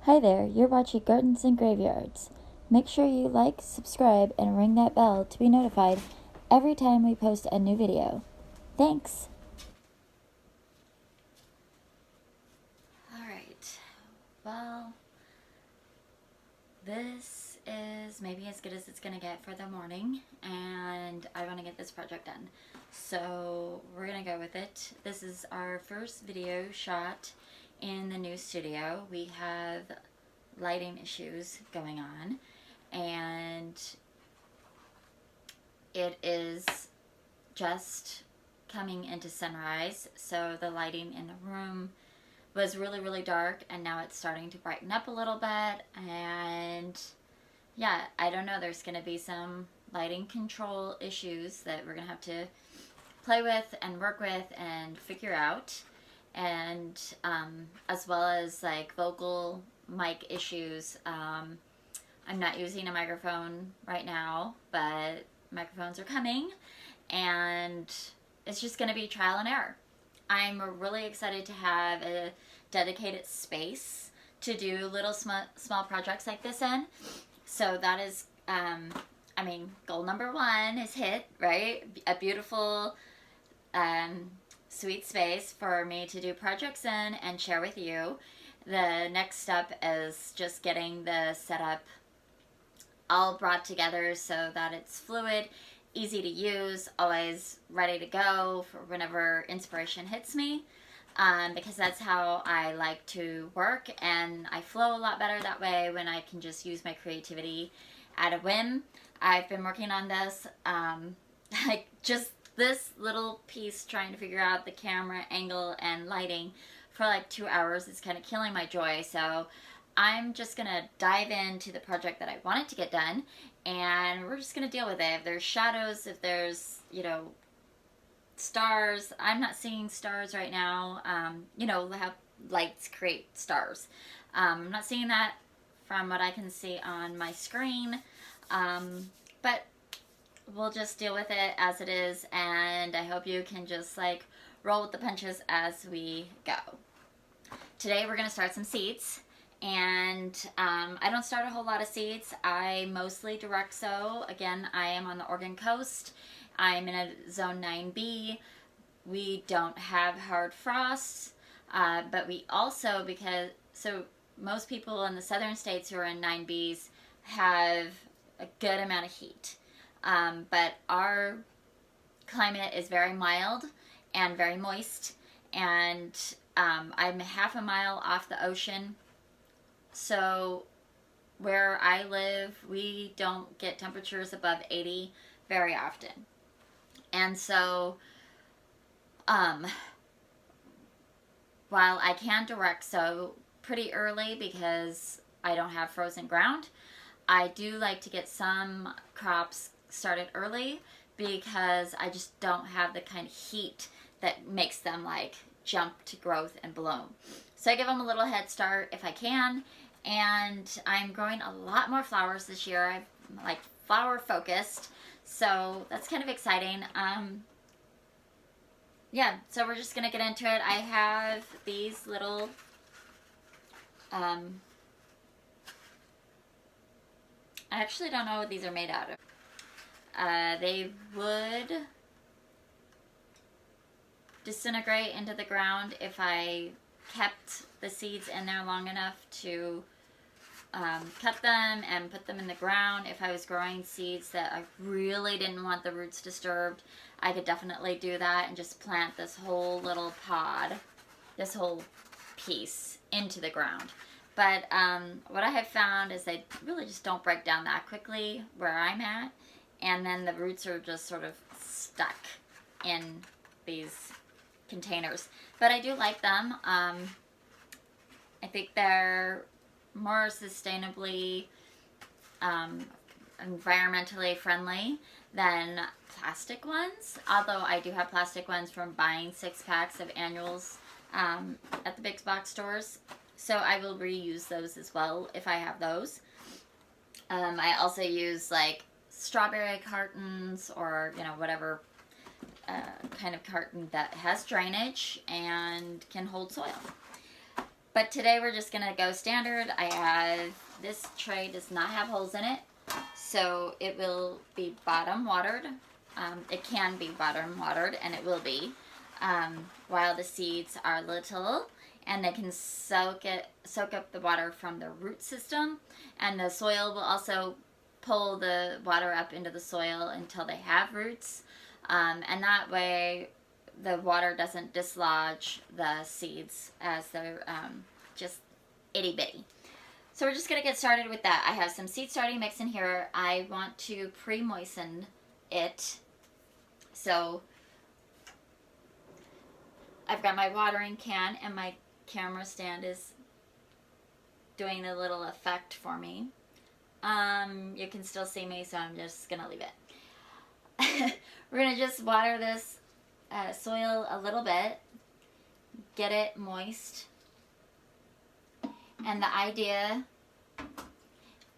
Hi there, you're watching Gardens and Graveyards. Make sure you like, subscribe, and ring that bell to be notified every time we post a new video. Thanks! Alright, well, this is maybe as good as it's gonna get for the morning, and I want to get this project done. So we're gonna go with it. This is our first video shot in the new studio. We have lighting issues going on, and it is just coming into sunrise, so the lighting in the room was really dark, and now it's starting to brighten up a little bit. And yeah, I don't know, there's gonna be some lighting control issues that we're gonna have to play with and work with and figure out, and as well as like vocal mic issues. I'm not using a microphone right now, but microphones are coming, and it's just going to be trial and error. I'm really excited to have a dedicated space to do little small projects like this in. So that is, goal number one is hit, right? A beautiful, sweet space for me to do projects in and share with you. The next step is just getting the setup all brought together so that it's fluid, easy to use, always ready to go for whenever inspiration hits me, because that's how I like to work, and I flow a lot better that way when I can just use my creativity at a whim. I've been working on this, like just this little piece, trying to figure out the camera angle and lighting for like 2 hours. It's kind of killing my joy, so I'm just going to dive into the project that I wanted to get done, and we're just going to deal with it. If there's shadows, if there's, stars, I'm not seeing stars right now. How lights create stars. I'm not seeing that from what I can see on my screen, but we'll just deal with it as it is, and I hope you can just like roll with the punches as we go. Today we're going to start some seeds. And I don't start a whole lot of seeds. I mostly direct sow. Again, I am on the Oregon coast. I'm in a zone 9B. We don't have hard frosts, but we also, most people in the southern states who are in 9Bs have a good amount of heat. But our climate is very mild and very moist, and I'm half a mile off the ocean. So where I live, we don't get temperatures above 80 very often. And so while I can direct sow pretty early because I don't have frozen ground, I do like to get some crops started early because I just don't have the kind of heat that makes them like jump to growth and bloom. So I give them a little head start if I can. And I'm growing a lot more flowers this year. I'm like flower focused, so that's kind of exciting. So we're just gonna get into it. I have these little I actually don't know what these are made out of. They would disintegrate into the ground if I kept the seeds in there long enough to cut them and put them in the ground. If I was growing seeds that I really didn't want the roots disturbed, I could definitely do that and just plant this whole little pod, this whole piece into the ground. But what I have found is they really just don't break down that quickly where I'm at, and then the roots are just sort of stuck in these containers. But I do like them. I think they're more sustainably, environmentally friendly than plastic ones. Although I do have plastic ones from buying 6-packs of annuals at the big box stores. So I will reuse those as well if I have those. I also use like strawberry cartons or, whatever kind of carton that has drainage and can hold soil. But today we're just gonna go standard. I have, this tray does not have holes in it, so it will be bottom watered. It can be bottom watered, and it will be, while the seeds are little, and they can soak up the water from the root system, and the soil will also pull the water up into the soil until they have roots, and that way the water doesn't dislodge the seeds as they're just itty bitty. So we're just going to get started with that. I have some seed starting mix in here. I want to pre-moisten it. So I've got my watering can, and my camera stand is doing a little effect for me. You can still see me, so I'm just going to leave it. We're going to just water this soil a little bit, get it moist. And the idea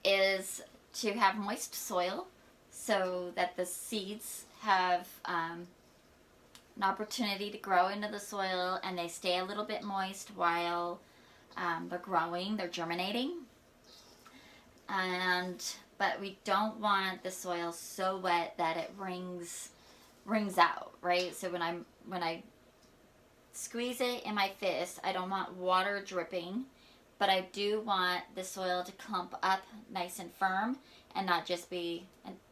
is to have moist soil so that the seeds have an opportunity to grow into the soil, and they stay a little bit moist while they're growing, they're germinating. But we don't want the soil so wet that it wrings out, right? So when I squeeze it in my fist, I don't want water dripping, but I do want the soil to clump up nice and firm, and not just be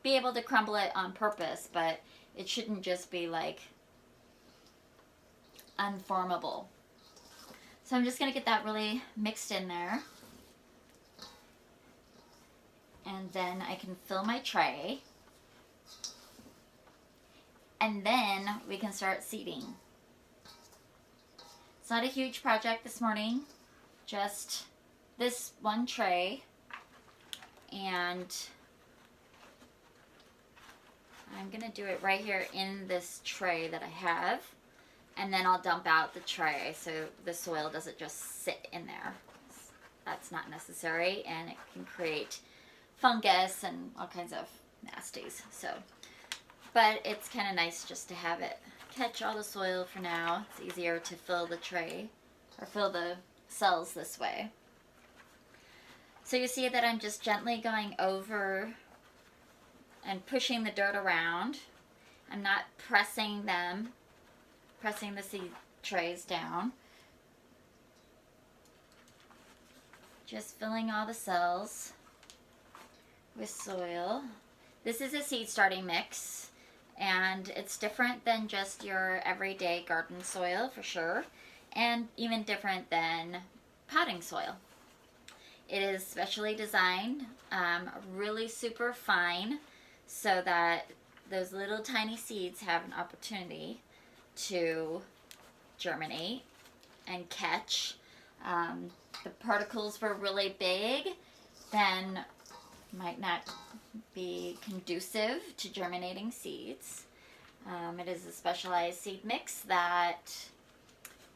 able to crumble it on purpose, but it shouldn't just be like unformable. So I'm just going to get that really mixed in there. And then I can fill my tray. And then we can start seeding. It's not a huge project this morning, just this one tray. And I'm going to do it right here in this tray that I have. And then I'll dump out the tray so the soil doesn't just sit in there. That's not necessary, and it can create fungus and all kinds of nasties. So, but it's kind of nice just to have it catch all the soil for now. It's easier to fill the tray or fill the cells this way. So you see that I'm just gently going over and pushing the dirt around. I'm not pressing the seed trays down. Just filling all the cells with soil. This is a seed starting mix, and it's different than just your everyday garden soil for sure, and even different than potting soil. It is specially designed, really super fine, so that those little tiny seeds have an opportunity to germinate and catch. The particles were really big, then might not be conducive to germinating seeds. It is a specialized seed mix that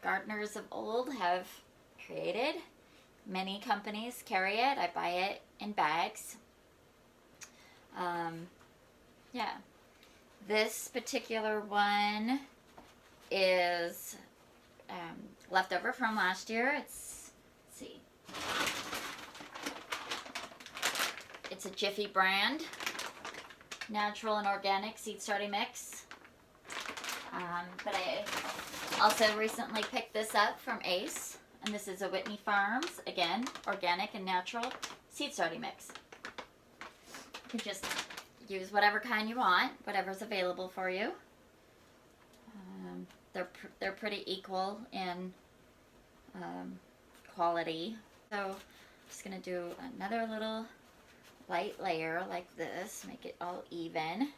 gardeners of old have created. Many companies carry it. I buy it in bags. Yeah. This particular one is leftover from last year. Let's see. It's a Jiffy brand, natural and organic seed starting mix. But I also recently picked this up from Ace, and this is a Whitney Farms, again, organic and natural seed starting mix. You can just use whatever kind you want, whatever's available for you. They're pretty equal in quality. So I'm just going to do another little light layer like this, make it all even.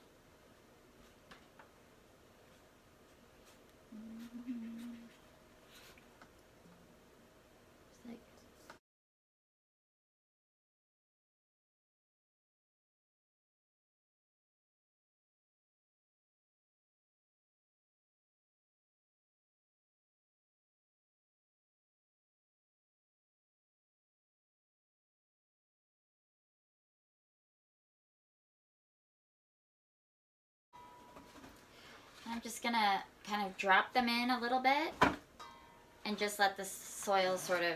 I'm just going to kind of drop them in a little bit and just let the soil sort of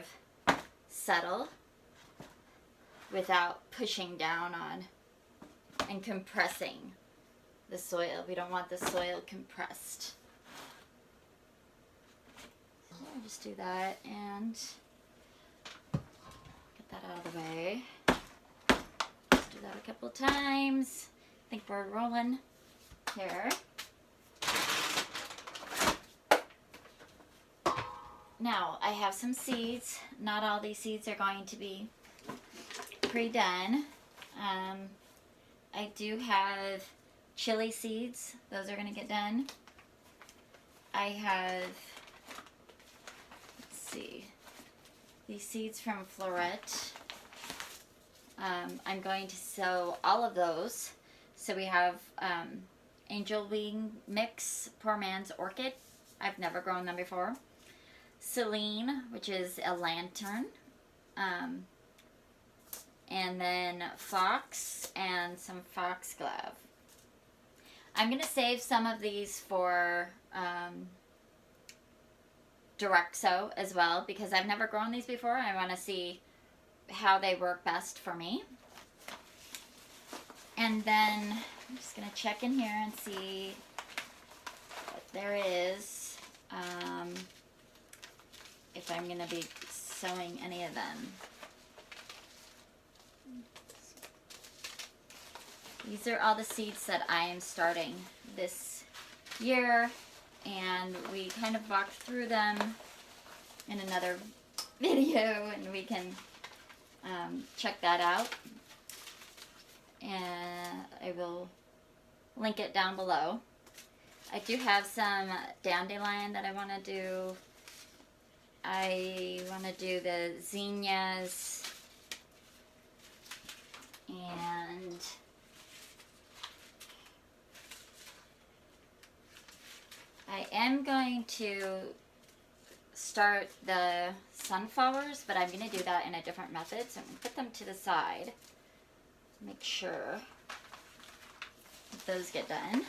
settle without pushing down on and compressing the soil. We don't want the soil compressed. So I'll just do that and get that out of the way. Just do that a couple times. I think we're rolling here. Now, I have some seeds. Not all these seeds are going to be pre-done. I do have chili seeds. Those are going to get done. I have, let's see, these seeds from Floret. I'm going to sow all of those. So we have angel wing mix, poor man's orchid. I've never grown them before. Celine, which is a lantern, and then fox and some foxglove. I'm going to save some of these for direct sow as well because I've never grown these before. I want to see how they work best for me. And then I'm just going to check in here and see what there is. If I'm going to be sowing any of them. These are all the seeds that I am starting this year, and we kind of walked through them in another video, and we can check that out. And I will link it down below. I do have some dandelion that I want to do. I want to do the zinnias and I am going to start the sunflowers, but I'm going to do that in a different method. So I'm going to put them to the side. Make sure that those get done.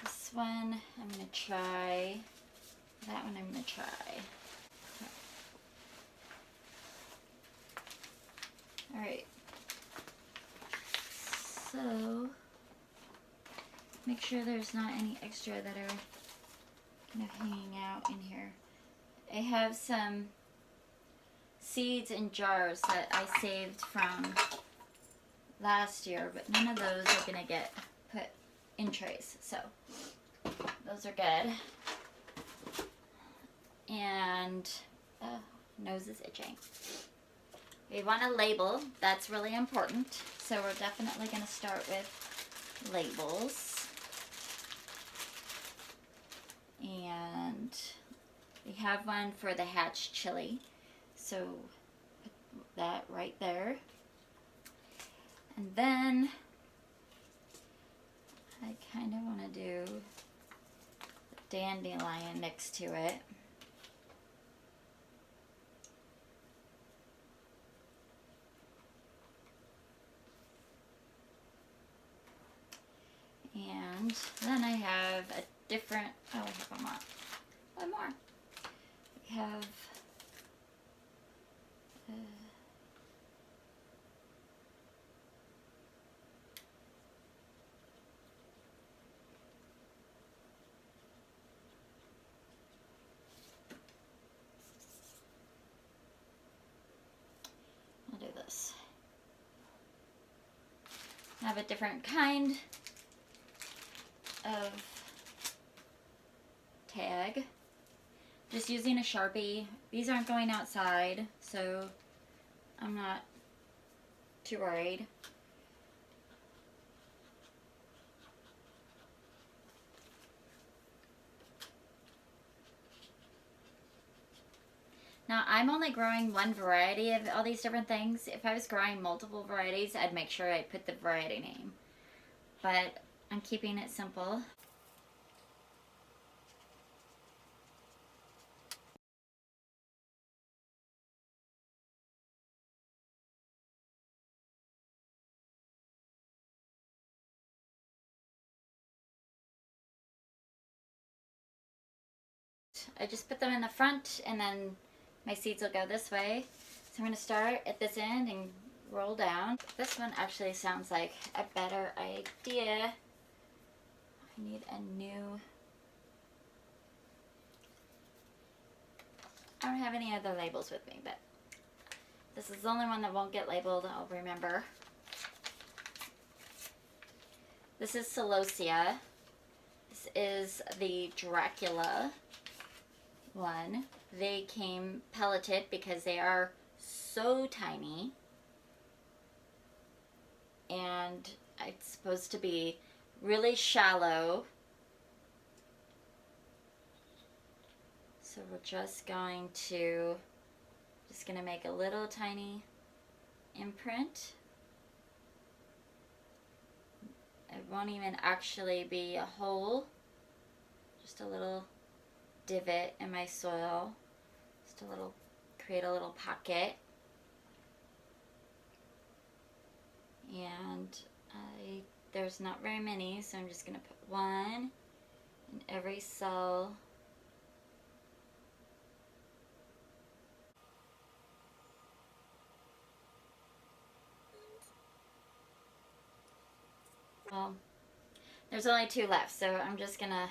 This one I'm going to try. That one I'm going to try. Alright. So, make sure there's not any extra that are kind of hanging out in here. I have some seeds in jars that I saved from last year, but none of those are going to get put in trays. So, those are good. And nose is itching. We want a label. That's really important. So we're definitely going to start with labels. And we have one for the hatch chili. So put that right there. And then I kind of want to do the dandelion next to it. And then I have a different, oh, I have one more. We have I'll do this. I have a different kind of tag. Just using a Sharpie. These aren't going outside, so I'm not too worried. Now, I'm only growing one variety of all these different things. If I was growing multiple varieties, I'd make sure I put the variety name. But I'm keeping it simple. I just put them in the front and then my seeds will go this way. So I'm going to start at this end and roll down. This one actually sounds like a better idea. I need a new... I don't have any other labels with me, but this is the only one that won't get labeled. I'll remember. This is Celosia. This is the Dracula one. They came pelleted because they are so tiny. And it's supposed to be really shallow. So we're just going to make a little tiny imprint. It won't even actually be a hole, just a little divot in my soil, just a little, create a little pocket. And there's not very many, so I'm just going to put one in every cell. Well, there's only 2 left, so I'm just gonna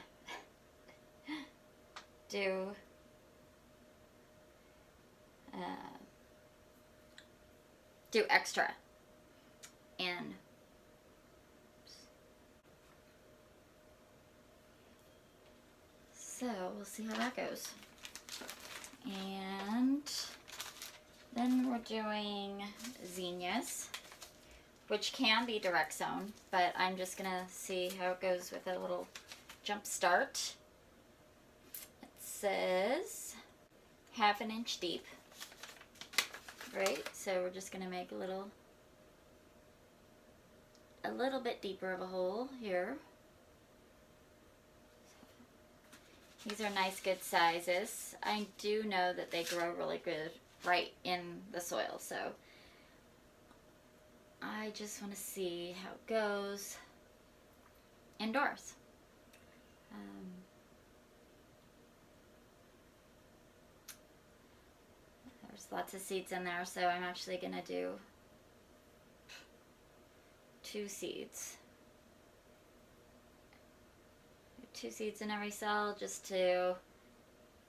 do extra. And so we'll see how that goes. And then we're doing zinnias, which can be direct sown, but I'm just gonna see how it goes with a little jump start. It says 1/2 inch deep, right? So we're just gonna make a little bit deeper of a hole here. These are nice, good sizes. I do know that they grow really good right in the soil, so I just want to see how it goes indoors. There's lots of seeds in there, so I'm actually going to do 2 seeds. 2 seeds in every cell just to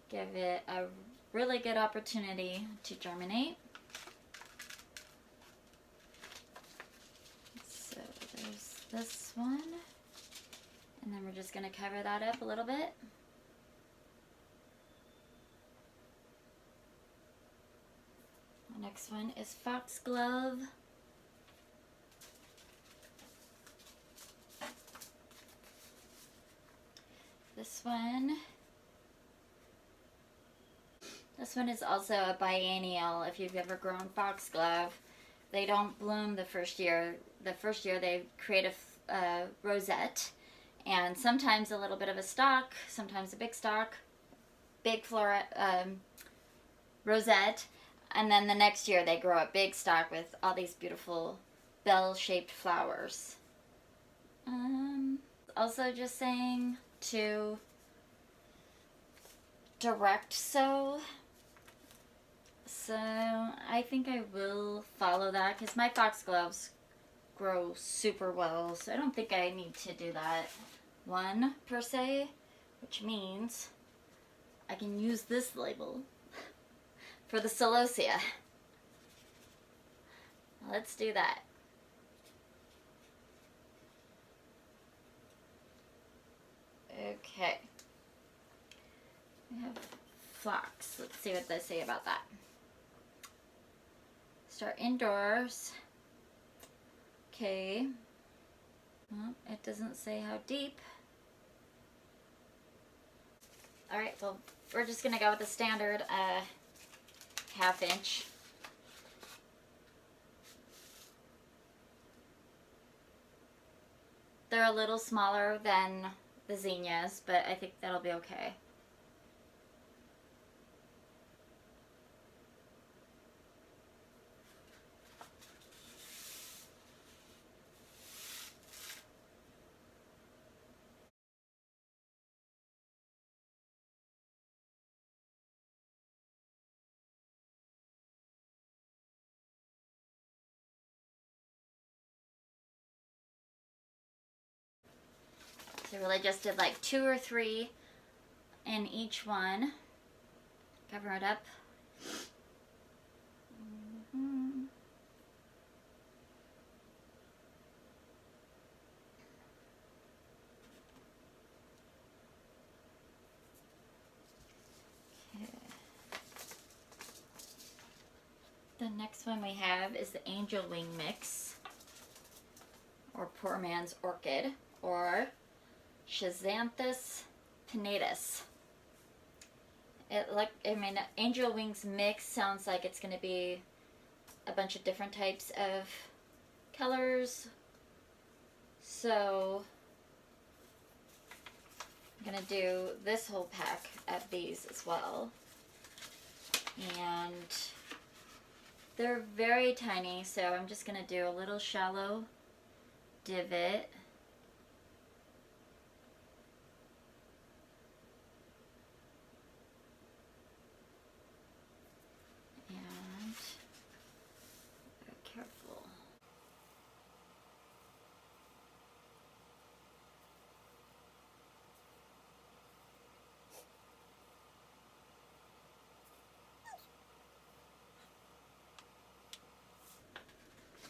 give it a really good opportunity to germinate. So there's this one, and then we're just going to cover that up a little bit. The next one is foxglove. This one is also a biennial. If you've ever grown foxglove, they don't bloom the first year. The first year they create a rosette, and sometimes a little bit of a stalk, sometimes a big stalk, big rosette, and then the next year they grow a big stalk with all these beautiful bell-shaped flowers. Also just saying to direct sow. So I think I will follow that because my foxgloves grow super well, so I don't think I need to do that one per se, which means I can use this label for the celosia. Let's do that. Okay. We have phlox. Let's see what they say about that. Start indoors. Okay. Well, it doesn't say how deep. Alright, well, we're just going to go with the standard 1/2 inch. They're a little smaller than the zinnias, but I think that'll be okay. So I really just did like 2 or 3 in each one. Cover it up. The next one we have is the Angel Wing Mix, or Poor Man's Orchid, or Schizanthus pinnatus. Angel Wings Mix sounds like it's going to be a bunch of different types of colors. So I'm going to do this whole pack of these as well. And they're very tiny, so I'm just going to do a little shallow divot. And very careful.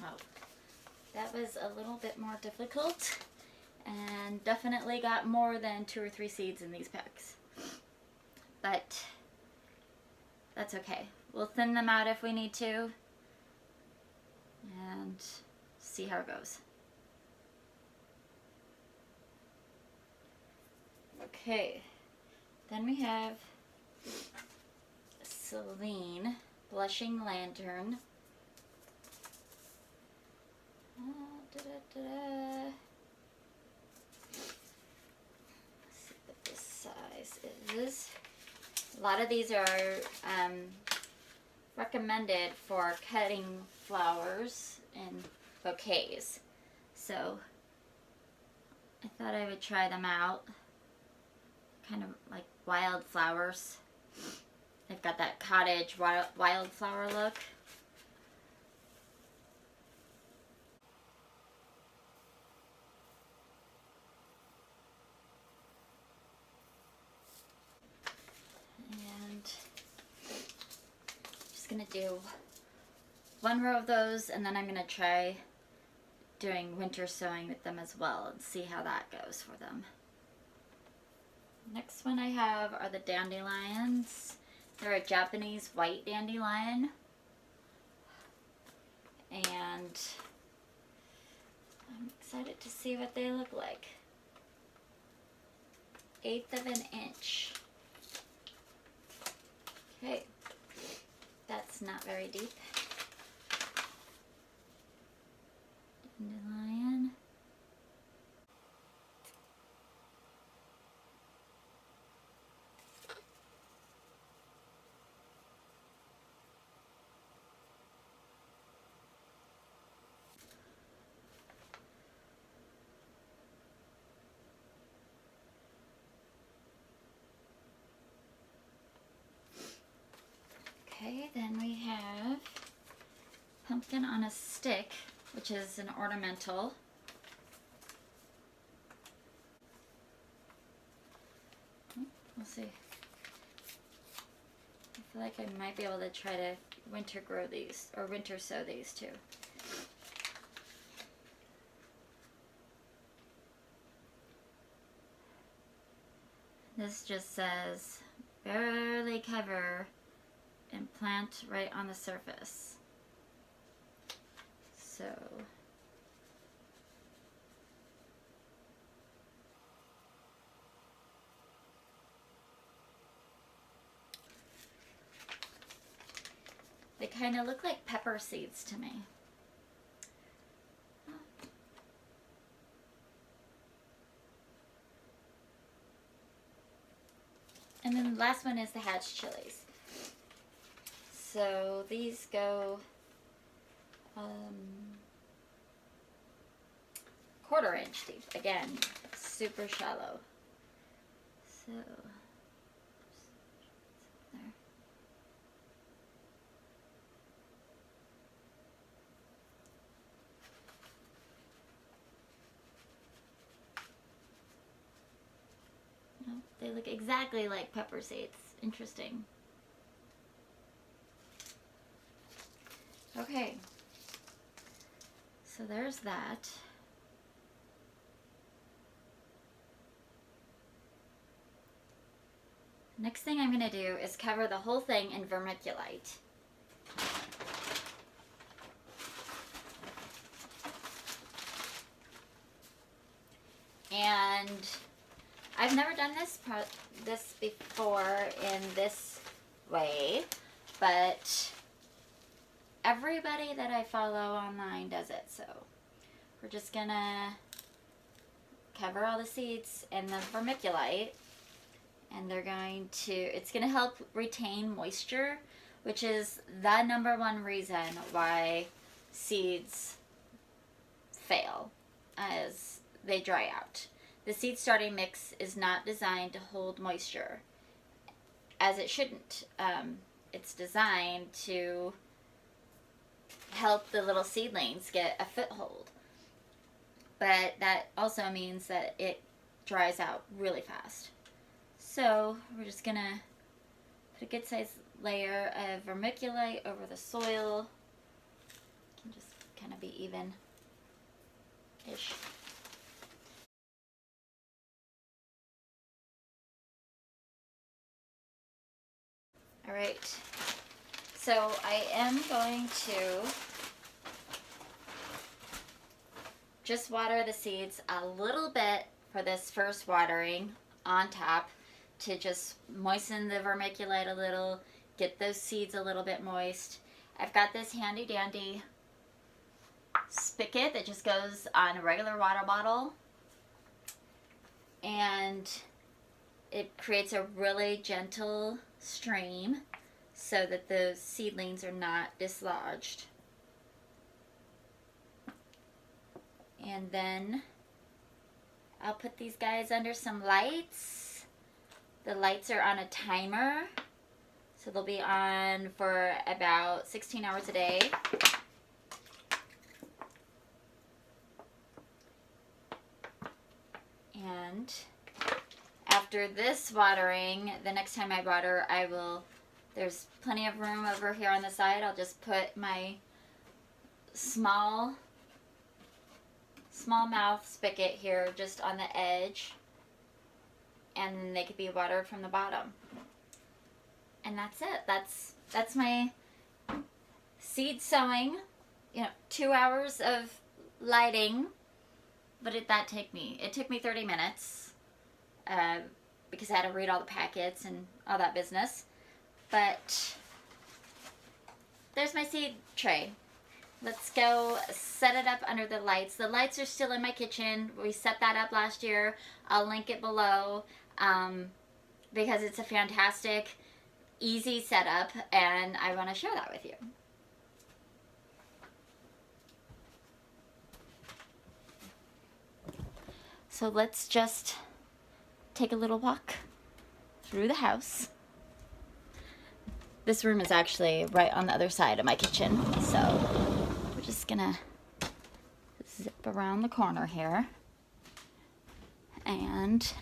Oh, that was a little bit more difficult, and definitely got more than 2 or 3 seeds in these packs. But that's okay. We'll thin them out if we need to, and see how it goes. Okay, then we have Celine Blushing Lantern. Let's see what this size is. A lot of these are recommended for cutting flowers in bouquets. So I thought I would try them out. Kind of like wildflowers. They've got that cottage wildflower look. And just gonna do 1 row of those, and then I'm gonna try doing winter sowing with them as well and see how that goes for them. Next one I have are the Dandelions. They're a Japanese white dandelion, and I'm excited to see what they look like. 1/8 of an inch. Okay, that's not very deep. Dandelion. Okay, then we have Pumpkin on a Stick, which is an ornamental. We'll see. I feel like I might be able to try to winter grow these, or winter sow these too. This just says, barely cover and plant right on the surface. So they kind of look like pepper seeds to me. And then the last one is the hatch chilies. So these go 1/4 inch deep. Again, super shallow. So there. Oh, they look exactly like pepper seeds. Interesting. Okay. So there's that. Next thing I'm going to do is cover the whole thing in vermiculite. And I've never done this before in this way, but everybody that I follow online does it. So we're just gonna cover all the seeds in the vermiculite, and it's gonna help retain moisture, which is the #1 reason why seeds fail, as they dry out. The seed starting mix is not designed to hold moisture, as it shouldn't. It's designed to help the little seedlings get a foothold. But that also means that it dries out really fast. So we're just gonna put a good sized layer of vermiculite over the soil. It can just kind of be even-ish. All right, so I am going to just water the seeds a little bit for this first watering on top to just moisten the vermiculite a little, get those seeds a little bit moist. I've got this handy dandy spigot that just goes on a regular water bottle, and it creates a really gentle stream so that the seedlings are not dislodged. And then I'll put these guys under some lights. The lights are on a timer, so they'll be on for about 16 hours a day. And after this watering, the next time I water, there's plenty of room over here on the side. I'll just put my small mouth spigot here just on the edge, and they could be watered from the bottom. And that's it. That's my seed sowing. 2 hours of lighting. What did that take me? It took me 30 minutes because I had to read all the packets and all that business. But there's my seed tray. Let's go set it up under the lights. The lights are still in my kitchen. We set that up last year. I'll link it below because it's a fantastic, easy setup, and I want to share that with you. So let's just take a little walk through the house. This room is actually right on the other side of my kitchen, so we're just gonna zip around the corner here and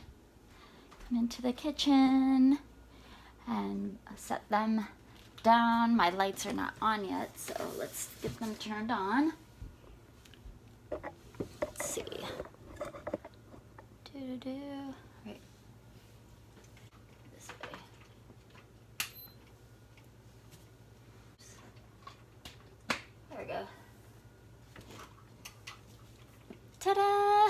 come into the kitchen and set them down. My lights are not on yet, so let's get them turned on. Let's see. Right. This way. There we go. Ta-da!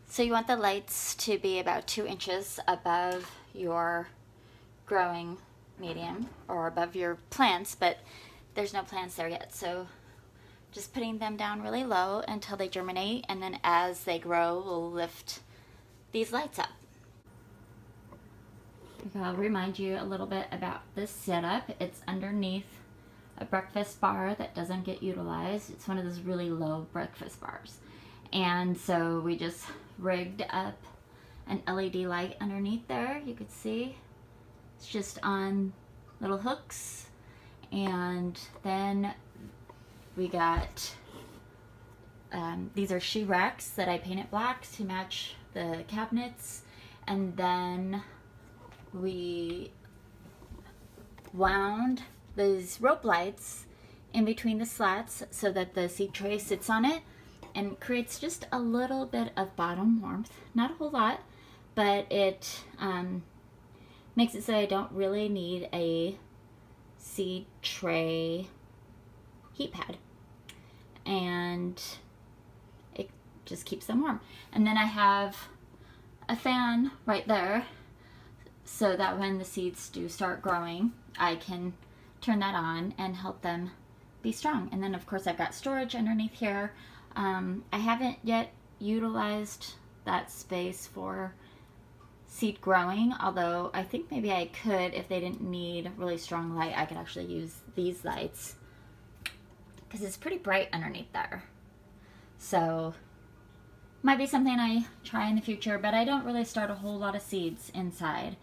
So you want the lights to be about 2 inches above your growing medium or above your plants, but there's no plants there yet, so just putting them down really low until they germinate, and then as they grow, we'll lift these lights up. I'll remind you a little bit about this setup. It's underneath a breakfast bar that doesn't get utilized. It's one of those really low breakfast bars. And so we just rigged up an LED light underneath there. You could see it's just on little hooks. And then we got, these are shoe racks that I painted black to match the cabinets. And then we wound these rope lights in between the slats so that the seed tray sits on it and creates just a little bit of bottom warmth. Not a whole lot, but it makes it so I don't really need a seed tray heat pad. And it just keeps them warm. And then I have a fan right there so that when the seeds do start growing, I can turn that on and help them be strong. And then of course I've got storage underneath here. I haven't yet utilized that space for seed growing, although I think maybe I could, if they didn't need really strong light, I could actually use these lights because it's pretty bright underneath there. So might be something I try in the future, but I don't really start a whole lot of seeds inside.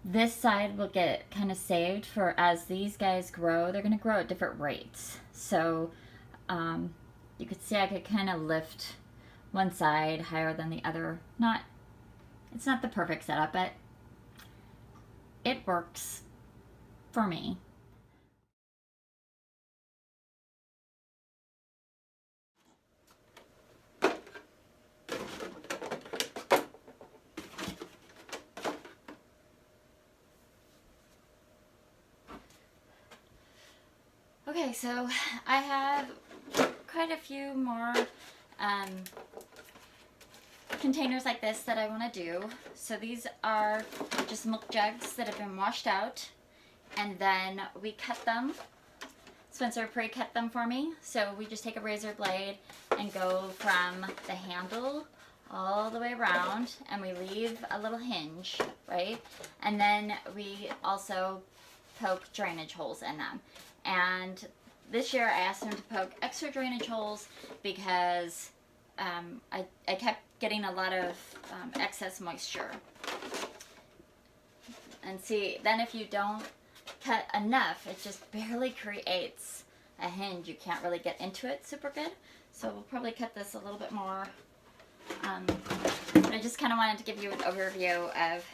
This side will get kind of saved for as these guys grow. They're going to grow at different rates. So you could see I could kind of lift one side higher than the other. It's not the perfect setup, but it works for me. Okay, so I have quite a few more containers like this that I want to do. So these are just milk jugs that have been washed out, and then we cut them. Spencer pre-cut them for me. So we just take a razor blade and go from the handle all the way around, and we leave a little hinge, right? And then we also poke drainage holes in them. And this year I asked him to poke extra drainage holes because I kept getting a lot of excess moisture. And see, then if you don't cut enough, it just barely creates a hinge. You can't really get into it super good. So we'll probably cut this a little bit more. But I just kind of wanted to give you an overview of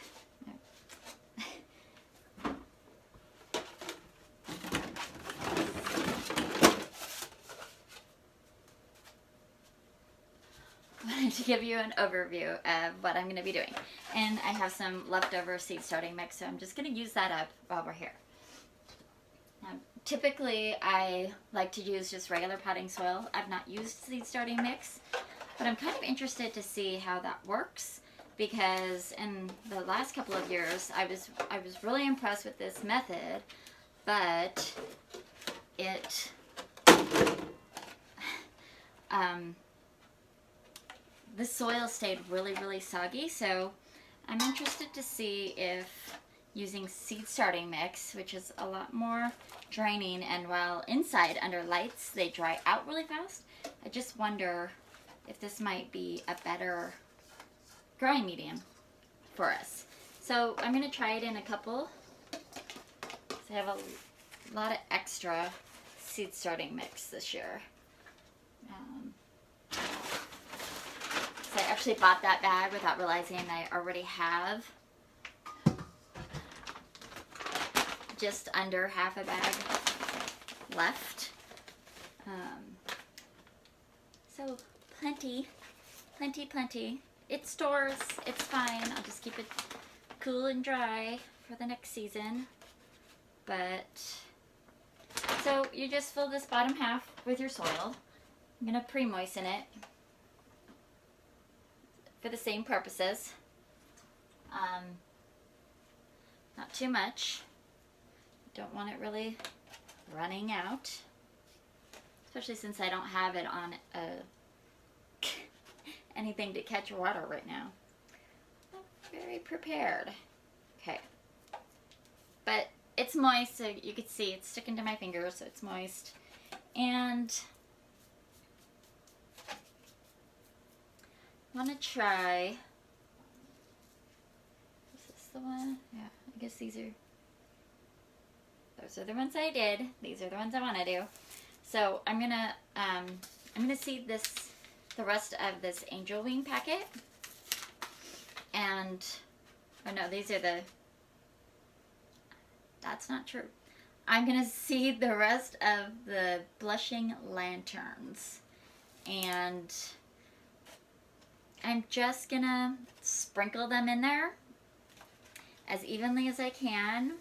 of what I'm going to be doing. And I have some leftover seed starting mix, so I'm just going to use that up while we're here. Now, typically I like to use just regular potting soil. I've not used seed starting mix, but I'm kind of interested to see how that works, because in the last couple of years I was really impressed with this method, but it the soil stayed really soggy. So I'm interested to see if using seed starting mix, which is a lot more draining, and while inside under lights they dry out really fast, I just wonder if this might be a better growing medium for us. So I'm going to try it in a couple. So I have a lot of extra seed starting mix this year. So I actually bought that bag without realizing I already have just under half a bag left. So plenty. It stores, it's fine. I'll just keep it cool and dry for the next season. But, so you just fill this bottom half with your soil. I'm going to pre-moisten it for the same purposes. Not too much. Don't want it really running out. especially since I don't have it on anything to catch water right now. Not very prepared. Okay. But it's moist, so you can see it's sticking to my fingers, so it's moist. And I want to try, is this the one? Yeah, I guess those are the ones I did. These are the ones I want to do. So I'm gonna seed the rest of this angel wing packet. And, oh no, that's not true. I'm gonna seed the rest of the blushing lanterns. And I'm just gonna sprinkle them in there as evenly as I can.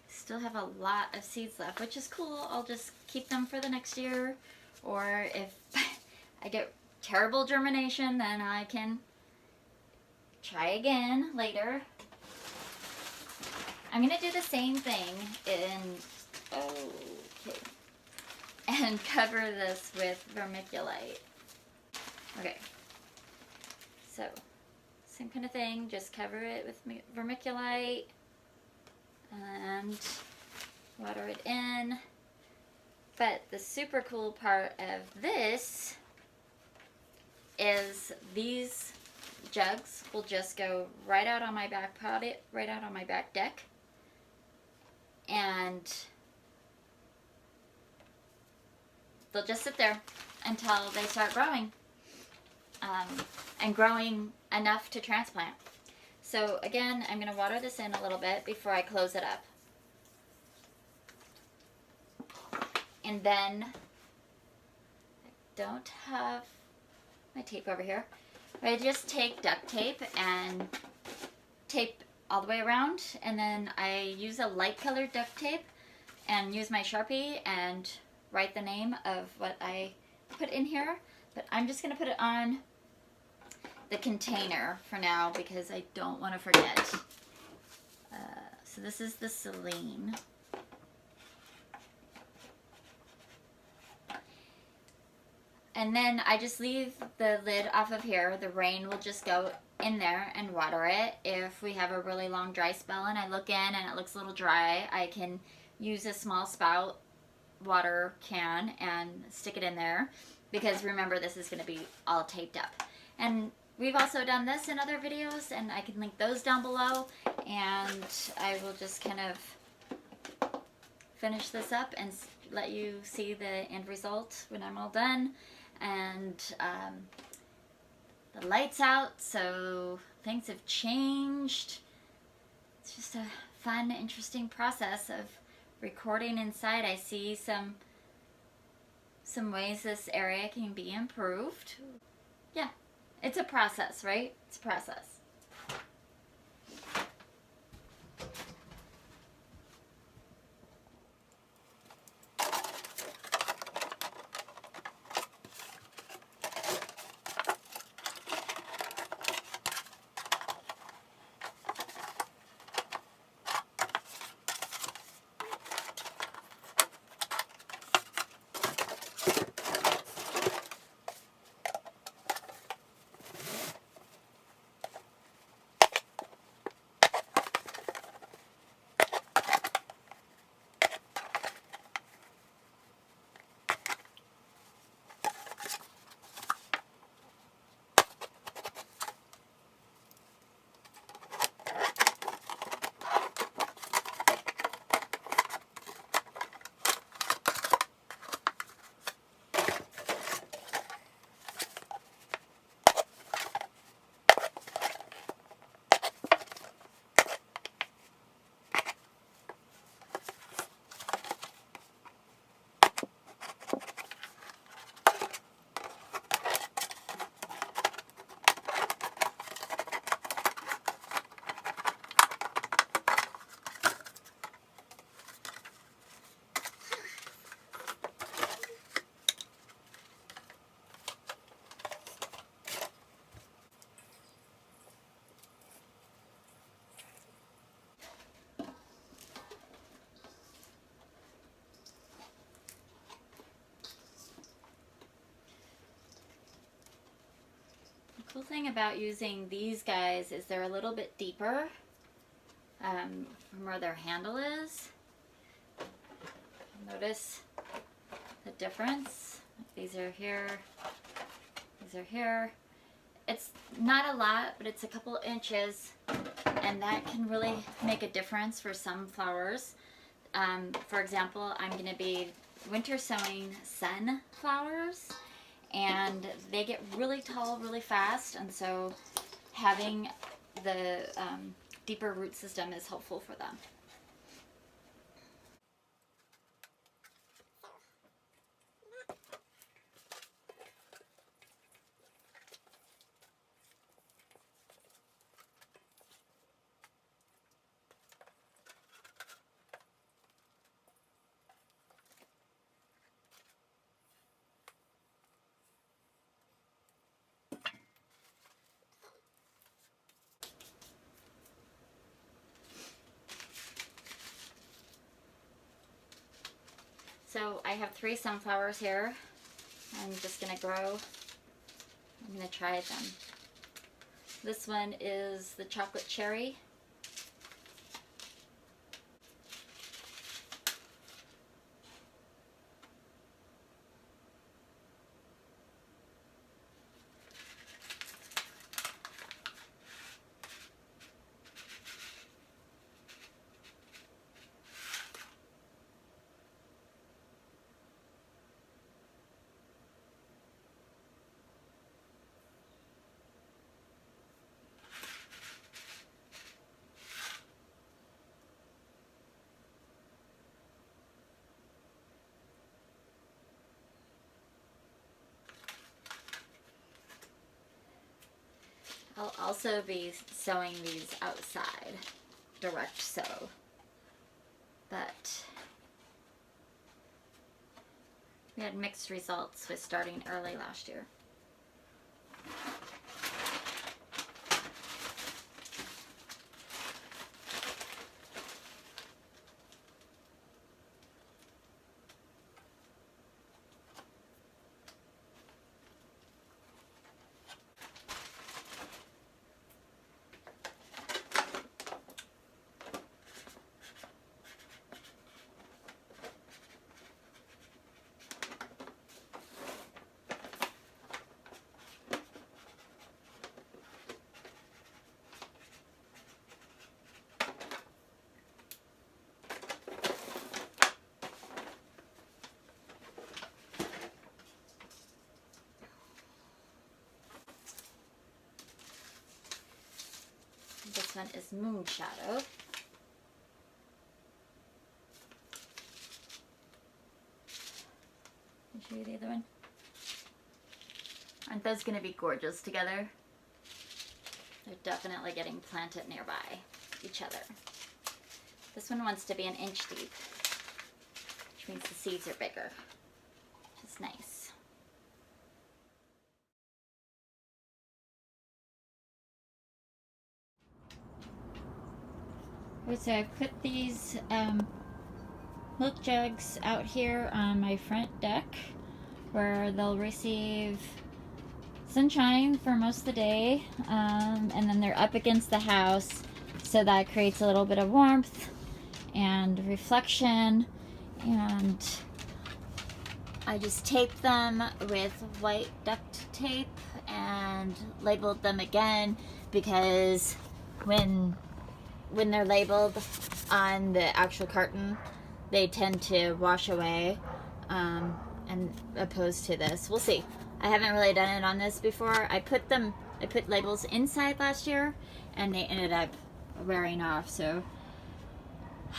Still have a lot of seeds left, which is cool. I'll just keep them for the next year, or if I get terrible germination, then I can try again later. I'm gonna do the same thing and cover this with vermiculite. Okay, so same kind of thing, just cover it with vermiculite and water it in. But the super cool part of this is these jugs will just go right out on my back right out on my back deck, and they'll just sit there until they start growing, and growing enough to transplant. So again, I'm going to water this in a little bit before I close it up. And then, I don't have my tape over here. I just take duct tape and tape all the way around, and then I use a light colored duct tape and use my Sharpie and write the name of what I put in here. But I'm just going to put it on the container for now because I don't want to forget. So this is the Celine. And then I just leave the lid off of here. The rain will just go in there and water it. If we have a really long dry spell and I look in and it looks a little dry, I can use a small spout water can and stick it in there. Because remember, this is going to be all taped up. And we've also done this in other videos, and I can link those down below. And I will just kind of finish this up and let you see the end result when I'm all done. And the light's out, so things have changed. It's just a fun, interesting process of recording inside. I see some ways this area can be improved. Yeah, it's a process, right? It's a process. cool thing about using these guys is they're a little bit deeper from where their handle is. Notice the difference. These are here, these are here. It's not a lot, but it's a couple inches, and that can really make a difference for some flowers. For example, I'm going to be winter sowing sunflowers, and they get really tall really fast, and so having the deeper root system is helpful for them. So I have 3 sunflowers here. I'm just going to grow. I'm going to try them. This one is the chocolate cherry. I'll also be sewing these outside, direct sew, but we had mixed results with starting early last year. This one is Moon Shadow. Can I show you the other one? Aren't those going to be gorgeous together? They're definitely getting planted nearby each other. This one wants to be an inch deep, which means the seeds are bigger, which is nice. So I put these milk jugs out here on my front deck where they'll receive sunshine for most of the day, and then they're up against the house, so that creates a little bit of warmth and reflection. And I just taped them with white duct tape and labeled them again, because when they're labeled on the actual carton, they tend to wash away, and opposed to this. We'll see. I haven't really done it on this before. I put labels inside last year, and they ended up wearing off, so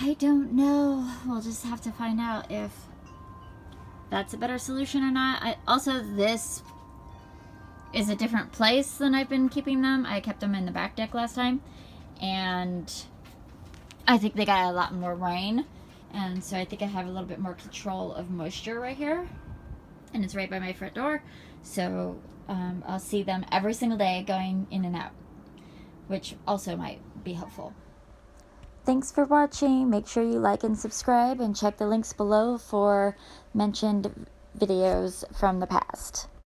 I don't know. We'll just have to find out if that's a better solution or not. Also, this is a different place than I've been keeping them. I kept them in the back deck last time, and I think they got a lot more rain, and so I think I have a little bit more control of moisture right here, and it's right by my front door, so I'll see them every single day going in and out, which also might be helpful. Thanks for watching. Make sure you like and subscribe, and check the links below for mentioned videos from the past.